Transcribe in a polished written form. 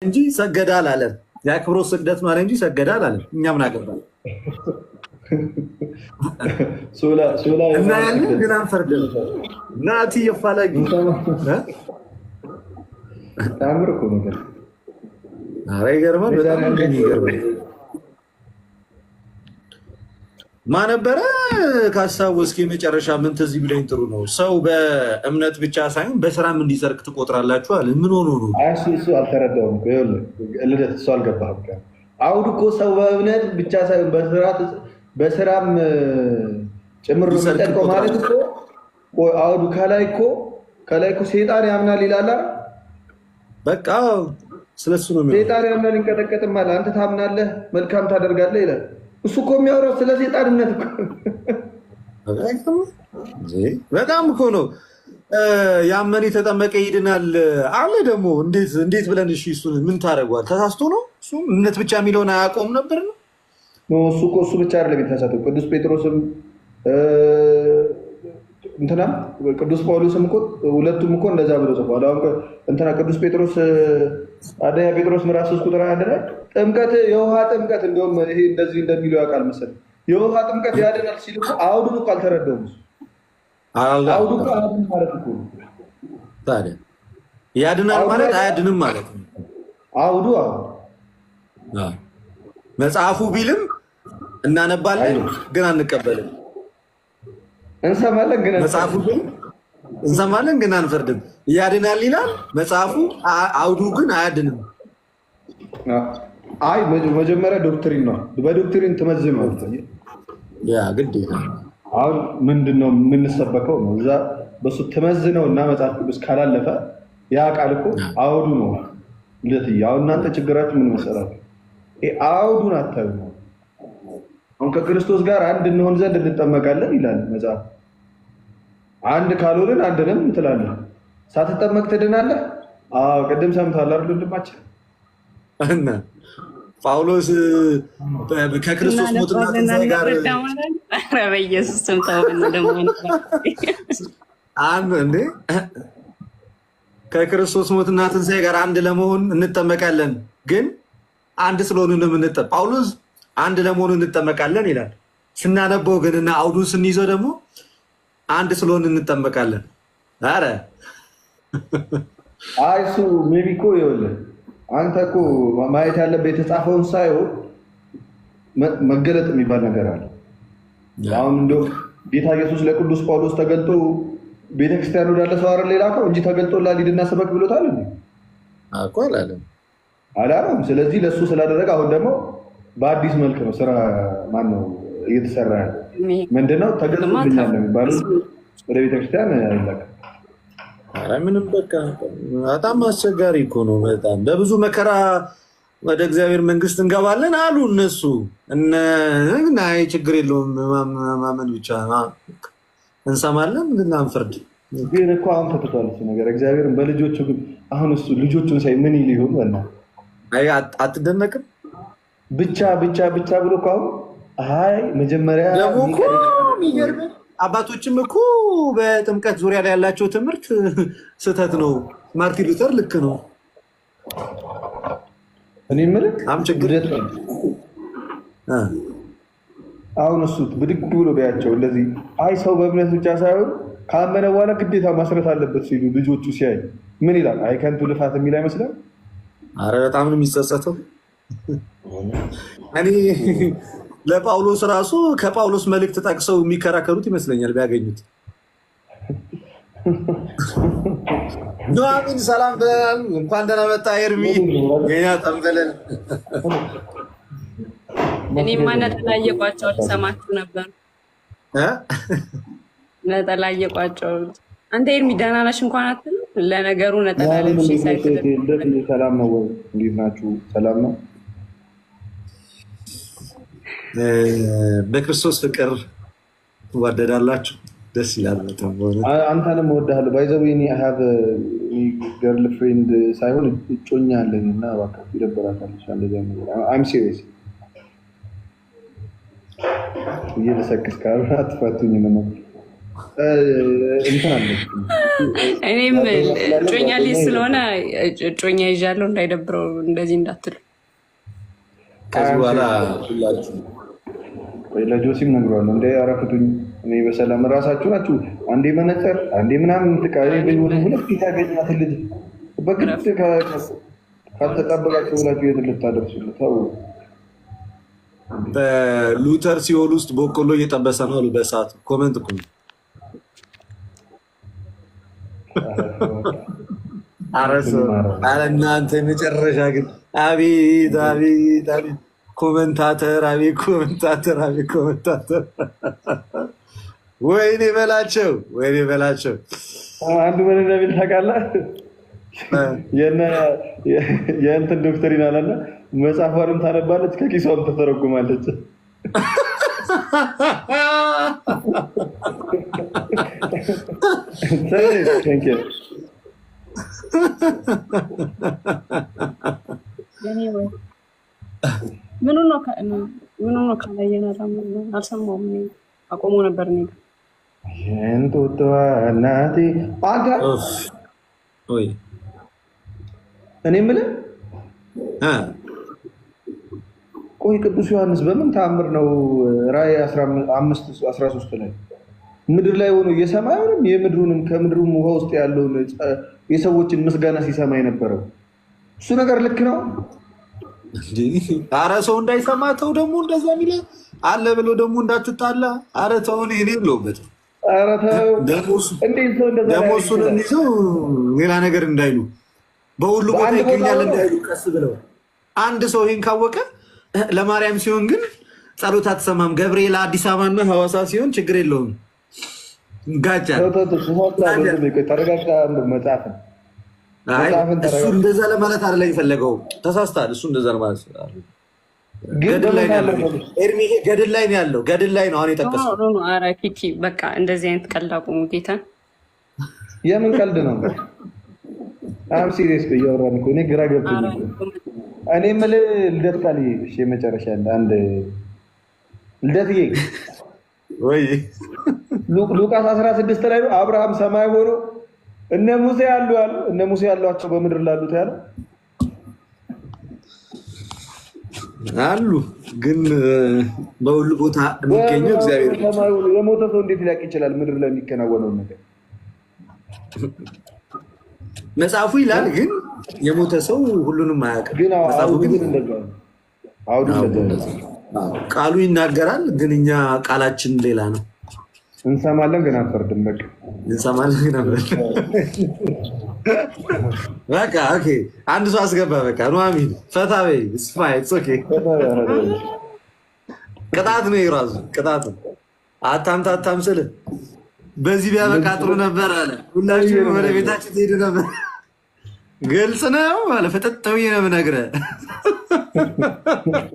እንጂ ሰገዳ አላለም። የአክብሮት ስግደት ነው አለ እንጂ ሰገዳ አላለም። እኛ ምን አገባን? እና ያንን ግን አንፈርድም። ናቲ የፋላጊ ታምር እኮ ነገር። ኧረ ይገርማል፣ በጣም ይገርማል። ማን ነበረ ካስታወስክ የመጨረሻ ምን ትዝ ቢለኝ ጥሩ ነው። ሰው በእምነት ብቻ ሳይሆን በስራም እንዲሰርቅ ትቆጥራላችሁ አለ። ምን ሆኖ ነው? እሱ አልተረዳውም። ልደት እሱ አልገባህም። አውዱ እኮ ሰው በእምነት ብቻ ሳይሆን በስራም ጭምር ነው የሚጠቀው ማለት እኮ አውዱ ከላይ እኮ ሴጣን ያምናል ይላል። በቃ ስለሱ ነው ሴጣን ያምናል ይንቀጠቀጥም አለ። አንተ ታምናለህ መልካም ታደርጋለህ ይላል። እሱ እኮ የሚያወራው ስለ ሴጣን እምነት እኮ በጣም እኮ ነው። ያመን የተጠመቀ ይድናል አለ። ደግሞ እንዴት ብለን እሺ፣ እሱን ምን ታደርገዋል? ተሳስቶ ነው እሱ እምነት ብቻ የሚለውን አያውቀውም ነበር ነው እሱ ብቻ አይደለም የተሳሳተው። ቅዱስ ጴጥሮስም እንትና ቅዱስ ጳውሎስም እኮ ሁለቱም እኮ እንደዛ ብሎ ጽፏል። አሁን እንትና ቅዱስ ጴጥሮስ አንደኛ ጴጥሮስ ምዕራፍ 3 ቁጥር 1 ላይ ጥምቀት የውሃ ጥምቀት እንደውም ይሄ እንደዚህ እንደሚለው ያውቃል መሰለኝ። የውሃ ጥምቀት ያድናል ሲል እኮ አውዱን እኮ አልተረዳውም። አውዱ እኮ አያድንም ማለት እኮ ታዲያ ያድናል ማለት አያድንም ማለት ነው። አውዱ መጽሐፉ ቢልም እናነባለን ግን አንቀበልም። እንሰማለን ግን መጽሐፉ ቢል እንሰማለን ግን አንፈርድም። ያድናል ይላል መጽሐፉ፣ አውዱ ግን አያድንም። አይ መጀመሪያ ዶክትሪን ነው። በዶክትሪን ትመዝነው ያ ግድ አሁን ምንድነው የምንሰበከው ነው። እዛ በሱ ትመዝነው እና መጽሐፍ ቅዱስ ካላለፈ ያ ቃል እኮ አውዱ ነው። ለትያ አሁን እናንተ ችግራችሁ ምን መሰላችሁ? አውዱን አታዩ ነው። አሁን ከክርስቶስ ጋር አንድ እንሆን ዘንድ እንጠመቃለን ይላል መጽሐፍ። አንድ ካልሆንን አንድንም ትላለህ። ሳትጠመቅ ትድናለህ። አዎ ቅድም ሰምተሃል አይደል ወንድማችን? እና ጳውሎስ ከክርስቶስ ሞትና ትንሣኤ ጋር በኢየሱስ ስም ተውብን ደግሞ እንዴ ከክርስቶስ ሞትና ትንሣኤ ጋር አንድ ለመሆን እንጠመቃለን። ግን አንድ ስለሆኑ ነው የምንጠመቀው። ጳውሎስ አንድ ለመሆኑ እንጠመቃለን ይላል። ስናነበው ግን እና አውዱን ስንይዘው ደግሞ አንድ ስለሆን እንጠመቃለን። አረ እሱ ሜቢ እኮ ይኸውልህ አንተ እኮ ማየት ያለብህ የተጻፈውን ሳይሆን መገለጥ የሚባል ነገር አለ። አሁን እንደው ጌታ ኢየሱስ ለቅዱስ ጳውሎስ ተገልጦ ቤተክርስቲያን ወዳለ ሰው አይደል የላከው እንጂ ተገልጦላል ሂድና ስበክ ብሎታል እንዴ? እኮ አላለም። ስለዚህ ለእሱ ስላደረገ አሁን ደግሞ በአዲስ መልክ ነው ስራ ማነው እየተሰራ ያለ ምንድነው? ተገልጦልኛል ነው የሚባለው። ወደ ቤተክርስቲያን አይላክም። ኧረ ምንም በቃ በጣም አስቸጋሪ እኮ ነው። በጣም በብዙ መከራ ወደ እግዚአብሔር መንግስት እንገባለን አሉ እነሱ። አይ ችግር የለውም ማመን ብቻ እንሰማለን ግን አንፈርድ። ግን እኮ አሁን ተትቷል እሱ ነገር እግዚአብሔርን በልጆቹ ግን አሁን እሱ ልጆቹን ሳይ ምን ይል ይሆን? በና አይ አትደነቅም? ብቻ ብሎ እኮ አሁን አይ መጀመሪያ ደግሞ እኮ የሚገርምህ አባቶችም እኮ በጥምቀት ዙሪያ ላይ ያላቸው ትምህርት ስህተት ነው። ማርቲን ሉተር ልክ ነው። እኔ የምልህ ችግር አሁን እሱ ብድግ ብሎ ቢያቸው እንደዚህ አይ ሰው በእምነት ብቻ ሳይሆን ካመነ በኋላ ግዴታ ማስረት አለበት ሲሉ ልጆቹ ሲያይ ምን ይላል? አይ ከንቱ ልፋት የሚል አይመስልም? አረ በጣም ነው የሚጸጸተው። እኔ ለጳውሎስ ራሱ ከጳውሎስ መልእክት ጠቅሰው የሚከራከሩት ይመስለኛል ቢያገኙት። ኑሐሚን ሰላም ብለናል። እንኳን ደህና መጣ ኤርሚ የኛ ጠንበለን። እኔማ ነጠላ እየቋጨሁ ልሰማችሁ ነበር። ነጠላ እየቋጨሁ አንተ ኤርሚ ደህና ነሽ እንኳን አትልም? ለነገሩ ነጠላ ለብሼ ሰላም ነው ወይ? እንዴት ናችሁ? ሰላም ነው። በክርስቶስ ፍቅር ትዋደዳላችሁ። ደስ ይላል በጣም በእውነት። አንተንም እወድሃለሁ። ባይ ዘ ዌይ እኔ ሀብ ገርል ፍሬንድ ሳይሆን እጮኛ አለኝ እና እባክህ ይደብራታል። እንደዚያ ነገር አይም ሲሪየስ እየተሰክስ ካልሆነ አትፋቱኝ ነው። እንትን አለ እኔም እጮኛ ልጅ ስለሆነ እጮኛ ይዣለሁ እንዳይደብረው እንደዚህ እንዳትሉ። ከዚህ በኋላ ሁላችሁ ለጆሲም ነግሯለሁ እንደ አረፍቱኝ እኔ በሰላም ራሳችሁ ናችሁ። አንዴ መነጽር አንዴ ምናምን ትቃሪ በይወት ሁለት ጊዜ ያገኛት ልጅ በግድ ካልተጠበቃችሁ ብላችሁ የት ልታደርሱለት? ተው። በሉተር ሲኦል ውስጥ በቆሎ እየጠበሰ ነው አሉ በሰዓት ኮመንት እኮ ኧረ እናንተ መጨረሻ ግን አቤት አቤት አቤት ኮመንታተር አቤት ኮመንታተር አቤት ኮመንታተር ወይኔ በላቸው ወይኔ በላቸው። አንዱ ምን እንደሚል ታውቃለህ? የእንትን ዶክተሪን አለና መጽሐፏንም ታነባለች ከኪሷም ተተረጉማለች። ምኑ ነው ካላየን አልሰማሁም። አቆሞ ነበር እኔ እንጦጦ እናቴ አንተ ወይ እኔ የምልህ ቆይ ቅዱስ ዮሐንስ በምን ተአምር ነው ራእይ 15:13 ላይ ምድር ላይ ሆኖ የሰማዩንም የምድሩንም ከምድሩም ውሃ ውስጥ ያለውን የሰዎችን ምስጋና ሲሰማ የነበረው? እሱ ነገር ልክ ነው? አረ ሰው እንዳይሰማ ተው። ደግሞ እንደዛ ሚለ አለ ብሎ ደግሞ እንዳትጣላ። አረ ተው እኔ የለውበት። አረ ተው ደግሞ እሱን እንይዘው ሌላ ነገር እንዳይሉ በሁሉ ቦታ ይገኛል እንዳይሉ ቀስ ብለው አንድ ሰው ይህን ካወቀ ለማርያም ሲሆን ግን ጸሎት አትሰማም። ገብርኤል አዲስ አበባና ሐዋሳ ሲሆን ችግር የለውም። ጋጫ እሱ እንደዛ ለማለት አይደለም የፈለገው። ተሳስታል። እሱ እንደዛ ለማለት ገድል ላይ ነው ያለው። ገድል ላይ ነው አሁን የጠቀስኩት። ኧረ ኪኪ በቃ እንደዚህ አይነት ቀልድ አቁሙ። ጌታን የምን ቀልድ ነው? አም ሲሪየስ እያወራን እኮ እኔ ግራ ገብቶኝ እኮ እኔ የምልህ ልደት ቃል እሺ፣ የመጨረሻ አንድ ልደትዬ ወይ ሉቃስ 16 ላይ ነው አብርሃም ሰማይ ሆኖ እነ ሙሴ ያሏቸው በምድር ላሉት ያለው አሉ። ግን በሁሉ ቦታ የሚገኘው እግዚአብሔር ነው። የሞተ ሰው እንዴት ሊያውቅ ይችላል ምድር ላይ የሚከናወነው ነገር? መጽሐፉ ይላል፣ ግን የሞተ ሰው ሁሉንም አያውቅም። መጽሐፉ ግን ቃሉ ይናገራል፣ ግን እኛ ቃላችን ሌላ ነው። እንሰማለን ግን አንፈርድም። በቃ እንሰማለን ግን አንፈርድም። በቃ ኦኬ፣ አንድ ሰው አስገባ። በቃ ኑሐሚን ፈታ በይ። ቅጣት ነው የራሱ ቅጣት ነው። አታምታታም ስል በዚህ ቢያበቃ ጥሩ ነበር አለ። ሁላችሁም ወደ ቤታችን ትሄዱ ነበር። ግልጽ ነው አለ። ፈጠጥ ብዬ ነው የምነግርህ።